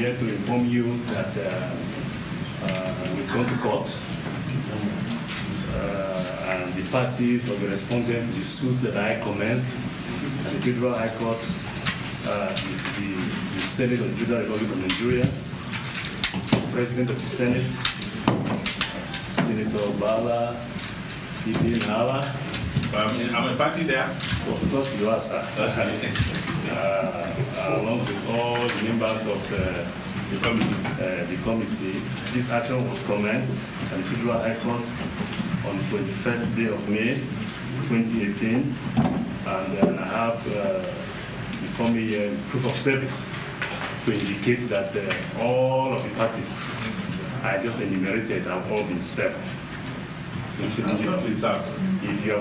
here to inform you that we've gone to court, and the parties of the respondent to the suit that I commenced at the Federal High Court is the Senate of the Federal Republic of Nigeria, the President of the Senate, Senator Bala, Ibn Hala. I'm a party there. Of course you are, sir. Along with all the members of the committee. This action was commenced at the Federal High Court on the 21st day of May 2018, and I have before me proof of service to indicate that all of the parties I just enumerated have all been served. If you have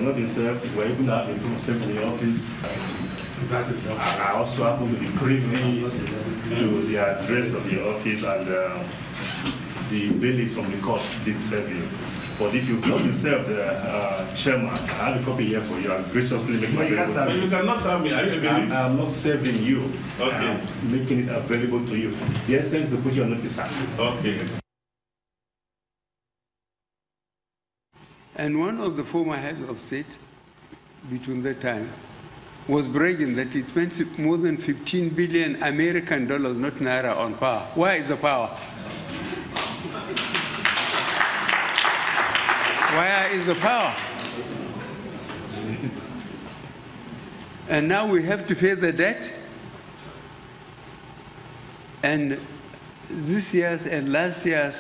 not been served, we're able to have a proof of service in the office. I also happen to be privy to the address of the office, and the bailiff from the court did serve you. But if you've not been served, Chairman, I have a copy here for you. I'll graciously make my available. But you cannot serve me. Are you a bailiff? I'm not serving you. Okay. I'm making it available to you. The essence is to put your notice out. Okay. And one of the former heads of state, between that time, was bragging that he spent more than 15 billion American dollars, not naira, on power. Where is the power? Where is the power? And now we have to pay the debt. And this year's and last year's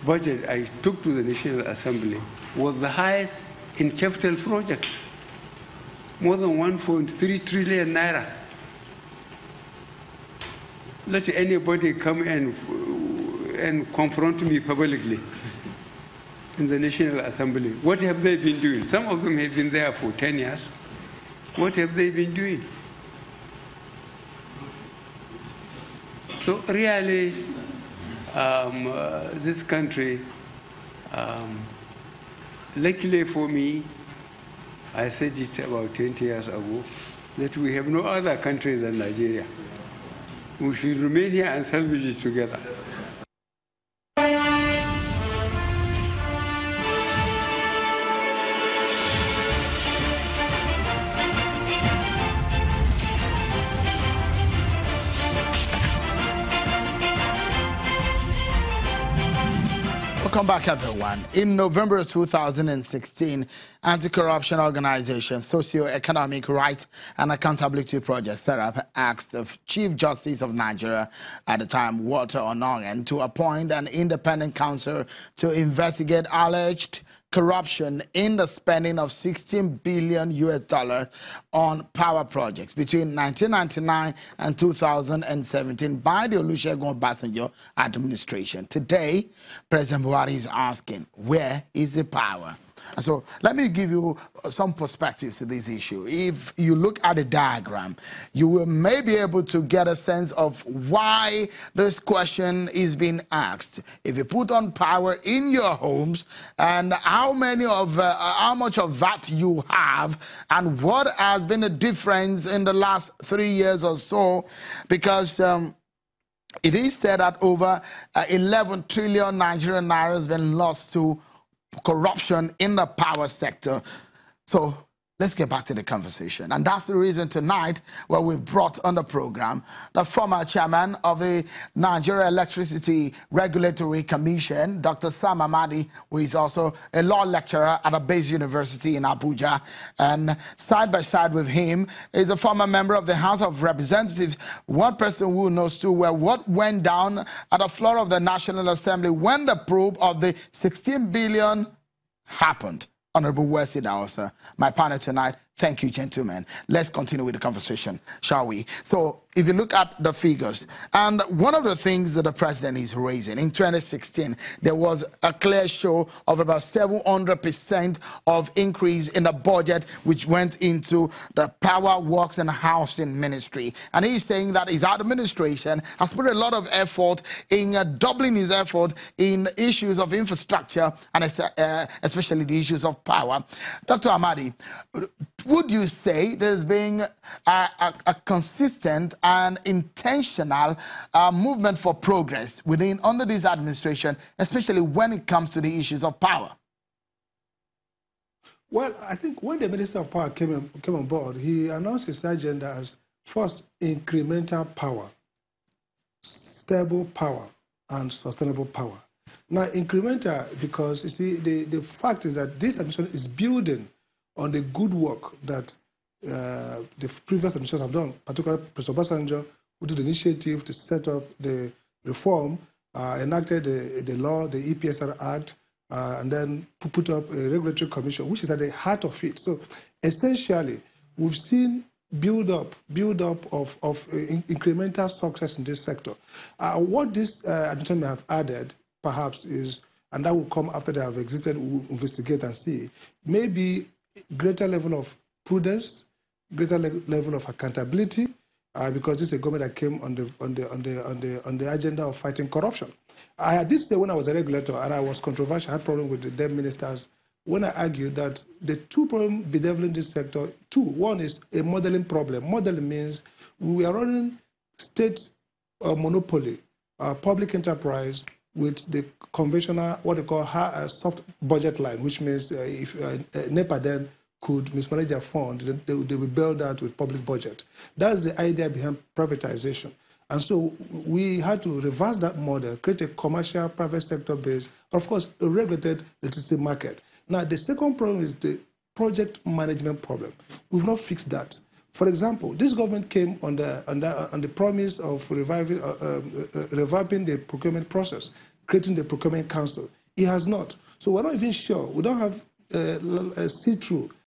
budget I took to the National Assembly was the highest in capital projects, more than 1.3 trillion naira. Let anybody come and confront me publicly in the National Assembly. What have they been doing? Some of them have been there for 10 years. What have they been doing? So really, this country, luckily for me, I said it about 20 years ago, that we have no other country than Nigeria. We should remain here and salvage it together. Welcome back, everyone. In November 2016, anti-corruption organization Socio-Economic Rights and Accountability Project set up asked the Chief Justice of Nigeria at the time, Walter Onoren, to appoint an independent counsel to investigate alleged corruption in the spending of $16 billion on power projects between 1999 and 2017 by the Olusegun Obasanjo administration. Today, President Buhari is asking, where is the power? And so let me give you some perspectives to this issue. If you look at the diagram, you will may be able to get a sense of why this question is being asked. If you put on power in your homes, and how much of that you have, and what has been the difference in the last 3 years or so, because it is said that over 11 trillion Nigerian naira has been lost to corruption in the power sector. So let's get back to the conversation. And that's the reason tonight where we've brought on the program the former chairman of the Nigeria Electricity Regulatory Commission, Dr. Sam Amadi, who is also a law lecturer at a base university in Abuja. And side by side with him is a former member of the House of Representatives, one person who knows too well what went down at the floor of the National Assembly when the probe of the 16 billion happened. Honorable Wesley Dawson, my partner tonight. Thank you, gentlemen. Let's continue with the conversation, shall we? So if you look at the figures, and one of the things that the president is raising, in 2016, there was a clear show of about 700% of increase in the budget, which went into the Power, Works and Housing Ministry. And he's saying that his administration has put a lot of effort in doubling his effort in issues of infrastructure, and especially the issues of of power. Dr. Amadi, would you say there's been a consistent and intentional movement for progress under this administration, especially when it comes to the issues of power? Well, I think when the Minister of Power came on board, he announced his agenda as first incremental power, stable power, and sustainable power. Now, incremental, because you see, the fact is that this administration is building on the good work that the previous administrations have done, particularly President Obasanjo, who took the initiative to set up the reform, enacted the law, the EPSR Act, and then put up a regulatory commission, which is at the heart of it. So essentially, we've seen build up of incremental success in this sector. What this administration may have added, perhaps, is, and that will come after they have exited, we'll investigate and see, maybe greater level of prudence, greater level of accountability, because this is a government that came on the agenda of fighting corruption. I did say when I was a regulator, and I was controversial, I had problem with the then ministers, when I argued that the two problems bedeviling this sector, one is a modeling problem. Modeling means we are running state monopoly, public enterprise, with the conventional, what they call soft budget line, which means if NEPA then could mismanage their fund, they will build that with public budget. That's the idea behind privatization. And so we had to reverse that model, create a commercial private sector base, of course, a regulated electricity market. Now, the second problem is the project management problem. We've not fixed that. For example, this government came on the promise of revamping the procurement process, creating the procurement council. It has not. So we're not even sure. We don't have see-through